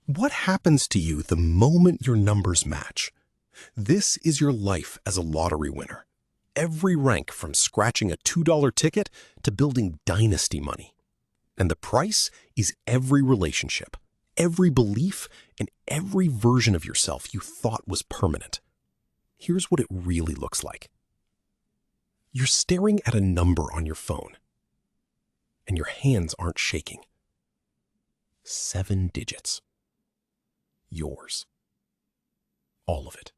What happens to you the moment your numbers match? This is your life as a lottery winner. Every rank from scratching a $2 ticket to building Dynasty money. And the price is every relationship, every belief, and every version of yourself you thought was permanent. Here's what it really looks like. You're staring at a number on your phone, and your hands aren't shaking. 7 digits. Yours. All of it.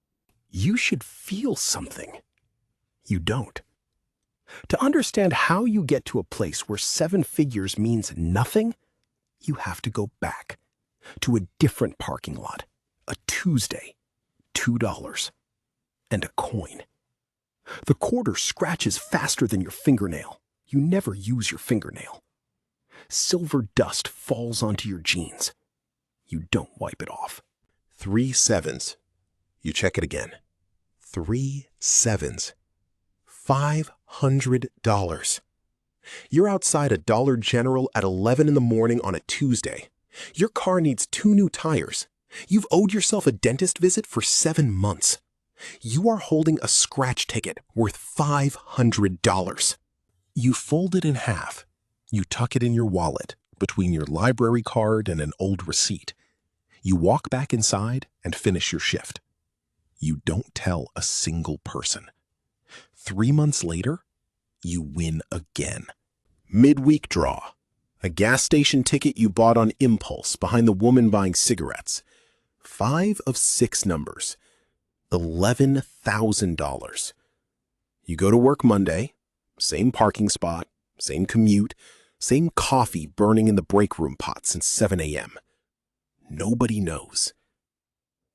You should feel something. You don't. To understand how you get to a place where 7 figures means nothing, you have to go back to a different parking lot, a Tuesday, $2, and a coin. The quarter scratches faster than your fingernail. You never use your fingernail. Silver dust falls onto your jeans. You don't wipe it off. 3 sevens. You check it again. 3 sevens. $500. You're outside a Dollar General at 11 in the morning on a Tuesday. Your car needs 2 new tires. You've owed yourself a dentist visit for 7 months. You are holding a scratch ticket worth $500. You fold it in half. You tuck it in your wallet between your library card and an old receipt. You walk back inside and finish your shift. You don't tell a single person. 3 months later, you win again. Midweek draw. A gas station ticket you bought on impulse behind the woman buying cigarettes. 5 of 6 numbers. $11,000. You go to work Monday, same parking spot, same commute, same coffee burning in the break room pot since 7 a.m. Nobody knows.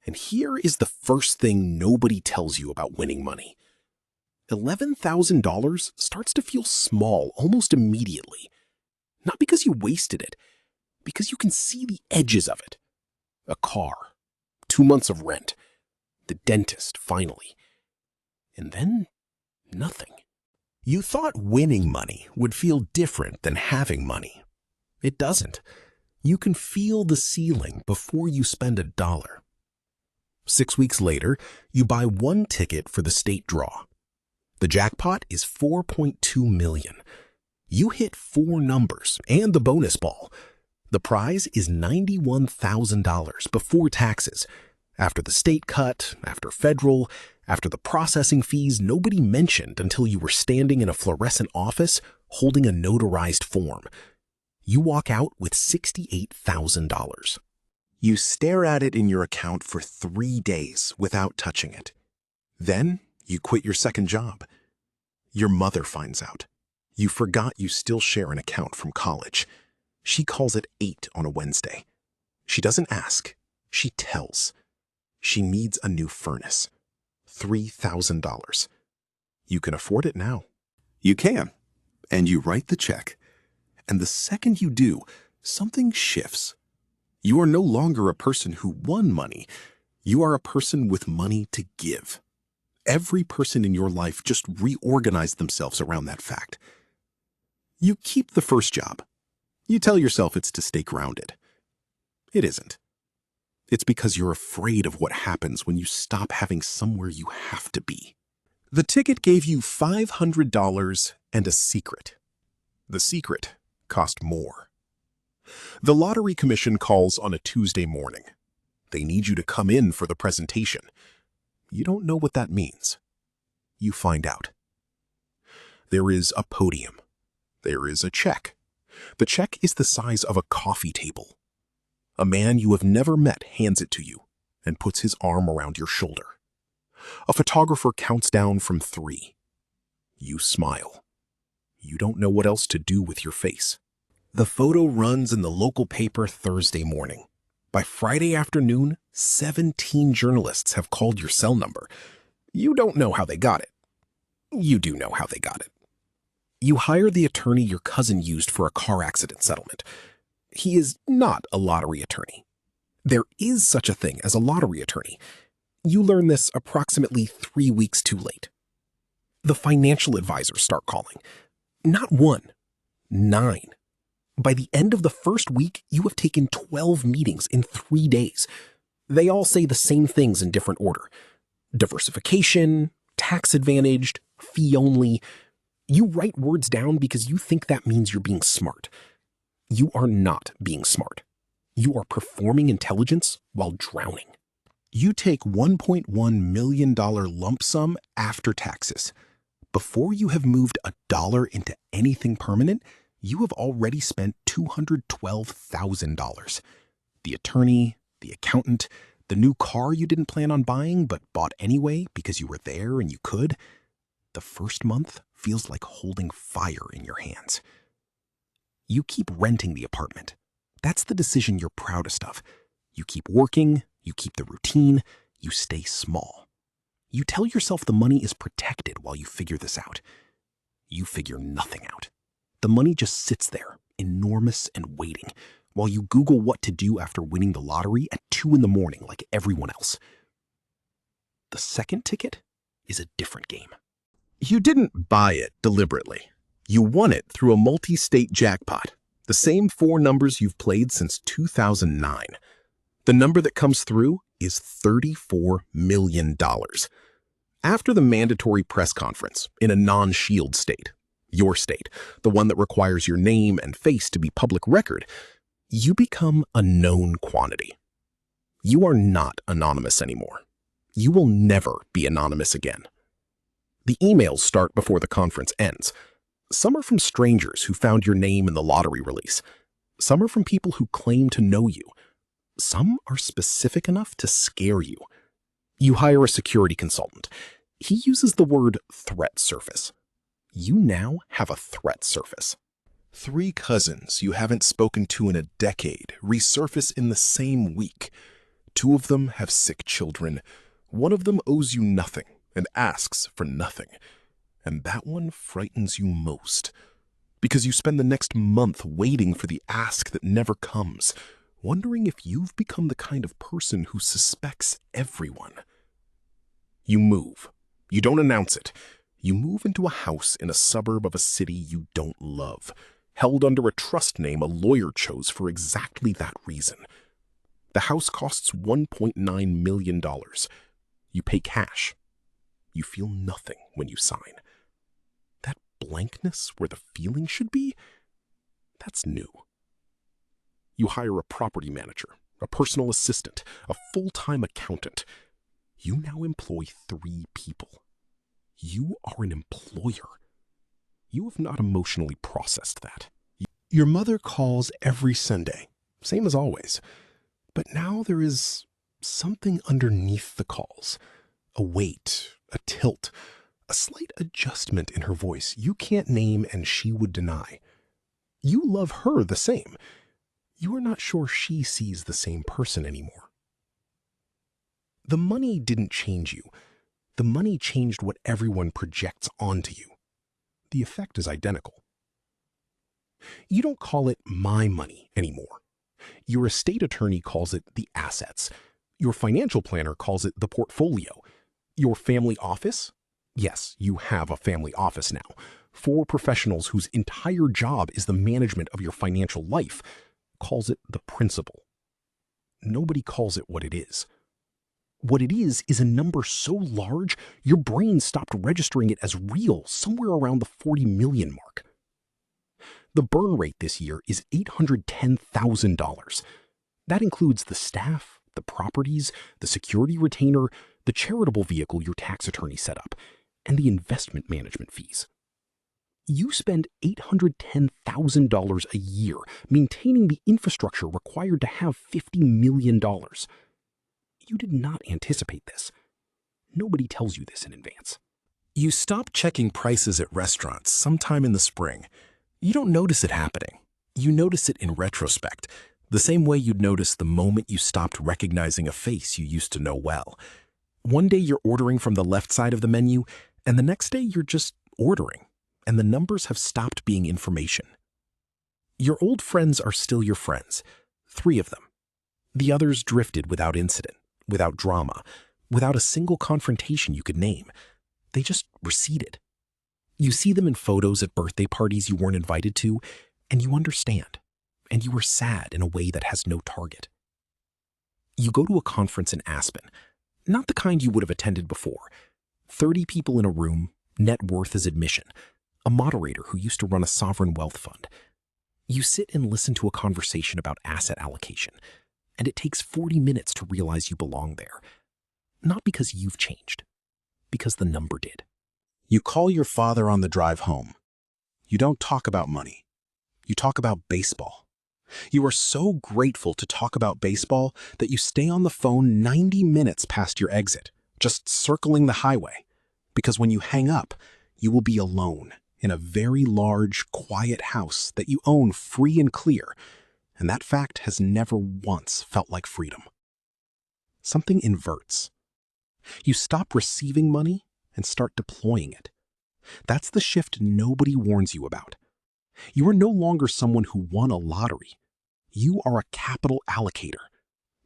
And here is the first thing nobody tells you about winning money. $11,000 starts to feel small almost immediately. Not because you wasted it, because you can see the edges of it. A car, 2 months of rent, the dentist finally, and then nothing. You thought winning money would feel different than having money. It doesn't. You can feel the ceiling before you spend $1. 6 weeks later, you buy 1 ticket for the state draw. The jackpot is $4.2 million. You hit 4 numbers and the bonus ball. The prize is $91,000 before taxes. After the state cut, after federal, after the processing fees nobody mentioned until you were standing in a fluorescent office holding a notarized form. You walk out with $68,000. You stare at it in your account for 3 days without touching it. Then you quit your second job. Your mother finds out. You forgot you still share an account from college. She calls it 8 on a Wednesday. She doesn't ask. She tells. She needs a new furnace. $3,000. You can afford it now. You can. And you write the check. And the second you do, something shifts. You are no longer a person who won money. You are a person with money to give. Every person in your life just reorganized themselves around that fact. You keep the first job. You tell yourself it's to stay grounded. It isn't. It's because you're afraid of what happens when you stop having somewhere you have to be. The ticket gave you $500 and a secret. The secret cost more. The Lottery Commission calls on a Tuesday morning. They need you to come in for the presentation. You don't know what that means. You find out. There is a podium. There is a check. The check is the size of a coffee table. A man you have never met hands it to you and puts his arm around your shoulder. A photographer counts down from 3. You smile. You don't know what else to do with your face. The photo runs in the local paper Thursday morning. By Friday afternoon, 17 journalists have called your cell number. You don't know how they got it. You do know how they got it. You hire the attorney your cousin used for a car accident settlement. He is not a lottery attorney. There is such a thing as a lottery attorney. You learn this approximately 3 weeks too late. The financial advisors start calling. Not 1, 9. By the end of the first week, you have taken 12 meetings in 3 days. They all say the same things in different order. Diversification, tax advantaged, fee only. You write words down because you think that means you're being smart. You are not being smart. You are performing intelligence while drowning. You take $1.1 million lump sum after taxes. Before you have moved $1 into anything permanent, you have already spent $212,000. The attorney, the accountant, the new car you didn't plan on buying but bought anyway because you were there and you could. The first month feels like holding fire in your hands. You keep renting the apartment. That's the decision you're proudest of. You keep working, you keep the routine, you stay small. You tell yourself the money is protected while you figure this out. You figure nothing out. The money just sits there, enormous and waiting, while you Google what to do after winning the lottery at 2 in the morning like everyone else. The second ticket is a different game. You didn't buy it deliberately. You won it through a multi-state jackpot, the same 4 numbers you've played since 2009. The number that comes through is $34 million. After the mandatory press conference in a non-shield state, your state, the one that requires your name and face to be public record, you become a known quantity. You are not anonymous anymore. You will never be anonymous again. The emails start before the conference ends. Some are from strangers who found your name in the lottery release. Some are from people who claim to know you. Some are specific enough to scare you. You hire a security consultant. He uses the word threat surface. You now have a threat surface. 3 cousins you haven't spoken to in a decade resurface in the same week. 2 of them have sick children. 1 of them owes you nothing and asks for nothing. And that one frightens you most, because you spend the next month waiting for the ask that never comes, wondering if you've become the kind of person who suspects everyone. You move. You don't announce it. You move into a house in a suburb of a city you don't love, held under a trust name a lawyer chose for exactly that reason. The house costs $1.9 million. You pay cash. You feel nothing when you sign. That blankness where the feeling should be, that's new. You hire a property manager, a personal assistant, a full-time accountant. You now employ 3 people. You are an employer. You have not emotionally processed that. Your mother calls every Sunday, same as always. But now there is something underneath the calls. A weight, a tilt, a slight adjustment in her voice you can't name and she would deny. You love her the same. You are not sure she sees the same person anymore. The money didn't change you. The money changed what everyone projects onto you. The effect is identical. You don't call it my money anymore. Your estate attorney calls it the assets. Your financial planner calls it the portfolio. Your family office? Yes, you have a family office now. 4 professionals whose entire job is the management of your financial life calls it the principal. Nobody calls it what it is. What it is a number so large, your brain stopped registering it as real somewhere around the 40 million mark. The burn rate this year is $810,000. That includes the staff, the properties, the security retainer, the charitable vehicle your tax attorney set up, and the investment management fees. You spend $810,000 a year maintaining the infrastructure required to have $50 million. You did not anticipate this. Nobody tells you this in advance. You stop checking prices at restaurants sometime in the spring. You don't notice it happening. You notice it in retrospect, the same way you'd notice the moment you stopped recognizing a face you used to know well. One day you're ordering from the left side of the menu, and the next day you're just ordering, and the numbers have stopped being information. Your old friends are still your friends, 3 of them. The others drifted without incident, without drama, without a single confrontation you could name. They just receded. You see them in photos at birthday parties you weren't invited to, and you understand. and you are sad in a way that has no target. You go to a conference in Aspen, not the kind you would have attended before. 30 people in a room, net worth as admission, a moderator who used to run a sovereign wealth fund. You sit and listen to a conversation about asset allocation, and it takes 40 minutes to realize you belong there. Not because you've changed, because the number did. You call your father on the drive home. You don't talk about money. You talk about baseball. You are so grateful to talk about baseball that you stay on the phone 90 minutes past your exit, just circling the highway, because when you hang up, you will be alone in a very large, quiet house that you own free and clear, and that fact has never once felt like freedom. Something inverts. You stop receiving money and start deploying it. That's the shift nobody warns you about. You are no longer someone who won a lottery. You are a capital allocator,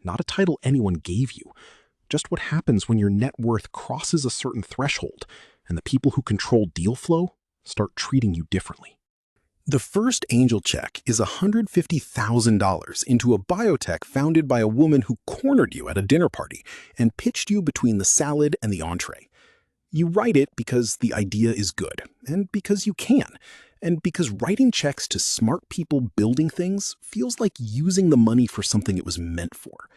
not a title anyone gave you, just what happens when your net worth crosses a certain threshold and the people who control deal flow start treating you differently. The first angel check is $150,000 into a biotech founded by a woman who cornered you at a dinner party and pitched you between the salad and the entree. You write it because the idea is good, and because you can, and because writing checks to smart people building things feels like using the money for something it was meant for.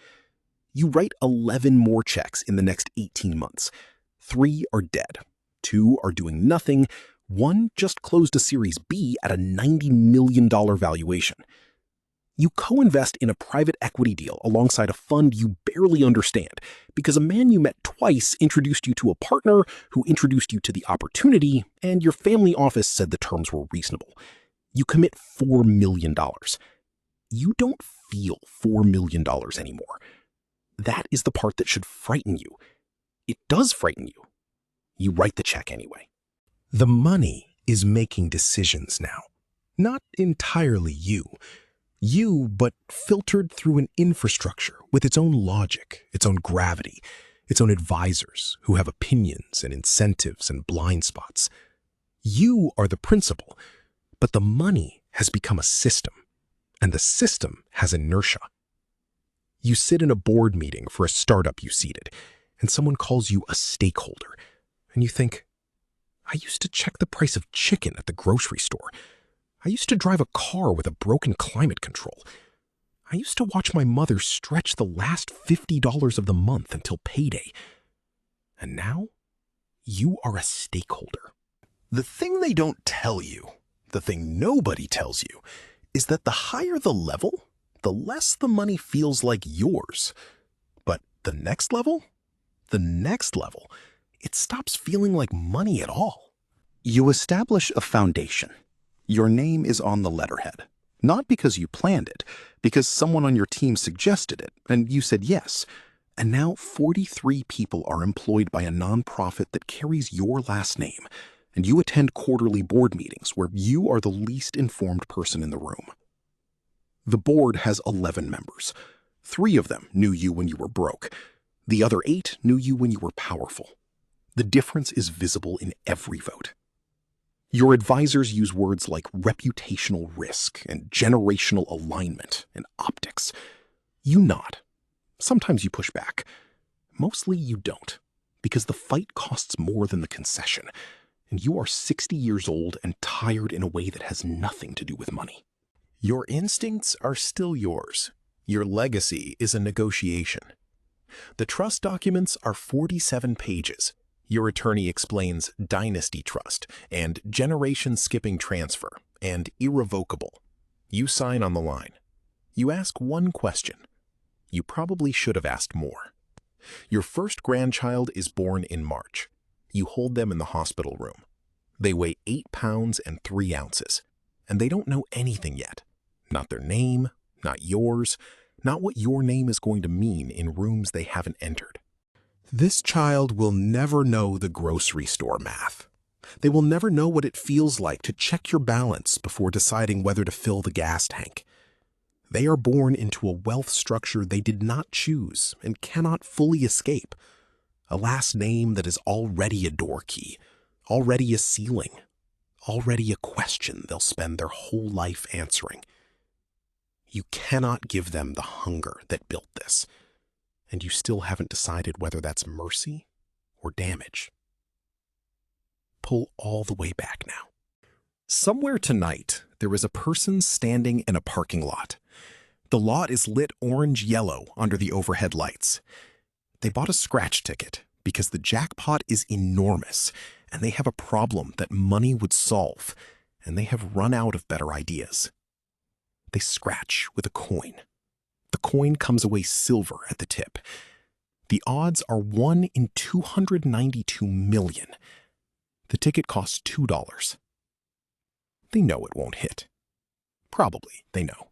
You write 11 more checks in the next 18 months. 3 are dead. 2 are doing nothing. 1 just closed a Series B at a $90 million valuation. You co-invest in a private equity deal alongside a fund you barely understand because a man you met twice introduced you to a partner who introduced you to the opportunity, and your family office said the terms were reasonable. You commit $4 million. You don't feel $4 million anymore. That is the part that should frighten you. It does frighten you. You write the check anyway. The money is making decisions now. Not entirely you, but filtered through an infrastructure with its own logic, its own gravity, its own advisors who have opinions and incentives and blind spots. You are the principal, but the money has become a system, and the system has inertia. You sit in a board meeting for a startup you seeded, and someone calls you a stakeholder, and you think, I used to check the price of chicken at the grocery store. I used to drive a car with a broken climate control. I used to watch my mother stretch the last $50 of the month until payday. And now, you are a stakeholder. The thing they don't tell you, the thing nobody tells you, is that the higher the level, the less the money feels like yours. But the next level, it stops feeling like money at all. You establish a foundation. Your name is on the letterhead, not because you planned it, because someone on your team suggested it, and you said yes. And now 43 people are employed by a nonprofit that carries your last name, and you attend quarterly board meetings where you are the least informed person in the room. The board has 11 members. 3 of them knew you when you were broke. The other 8 knew you when you were powerful. The difference is visible in every vote. Your advisors use words like reputational risk and generational alignment and optics. You nod. Sometimes you push back. Mostly you don't, because the fight costs more than the concession, and you are 60 years old and tired in a way that has nothing to do with money. Your instincts are still yours. Your legacy is a negotiation. The trust documents are 47 pages. Your attorney explains Dynasty trust and generation skipping transfer and irrevocable. You sign on the line. You ask one question. You probably should have asked more. Your first grandchild is born in March. You hold them in the hospital room. They weigh 8 pounds and 3 ounces, and they don't know anything yet. Not their name, not yours, not what your name is going to mean in rooms they haven't entered. This child will never know the grocery store math. They will never know what it feels like to check your balance before deciding whether to fill the gas tank. They are born into a wealth structure they did not choose and cannot fully escape. A last name that is already a door key, already a ceiling, already a question they'll spend their whole life answering. You cannot give them the hunger that built this, and you still haven't decided whether that's mercy or damage. Pull all the way back now. Somewhere tonight, there is a person standing in a parking lot. The lot is lit orange-yellow under the overhead lights. They bought a scratch ticket because the jackpot is enormous, and they have a problem that money would solve, and they have run out of better ideas. They scratch with a coin. The coin comes away silver at the tip. The odds are 1 in 292 million. The ticket costs $2. They know it won't hit. Probably, they know.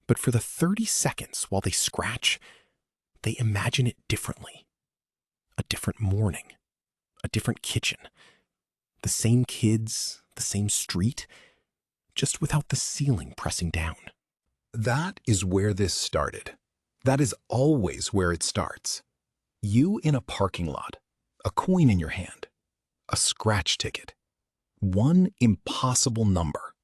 But for the 30 seconds while they scratch, they imagine it differently. A different morning, a different kitchen, the same kids, the same street, just without the ceiling pressing down. That is where this started. That is always where it starts. You in a parking lot, a coin in your hand, a scratch ticket, one impossible number,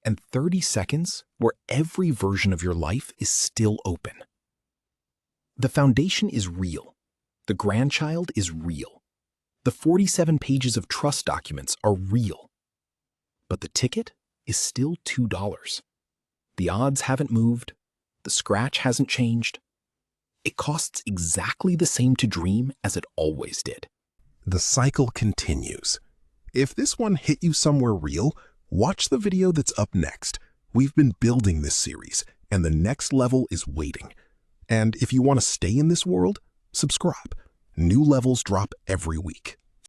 and 30 seconds where every version of your life is still open. The foundation is real. The grandchild is real. The 47 pages of trust documents are real. But the ticket is still $2. The odds haven't moved. The scratch hasn't changed. It costs exactly the same to dream as it always did. The cycle continues. If this one hit you somewhere real, watch the video that's up next. We've been building this series, and the next level is waiting. And if you want to stay in this world, subscribe. New levels drop every week.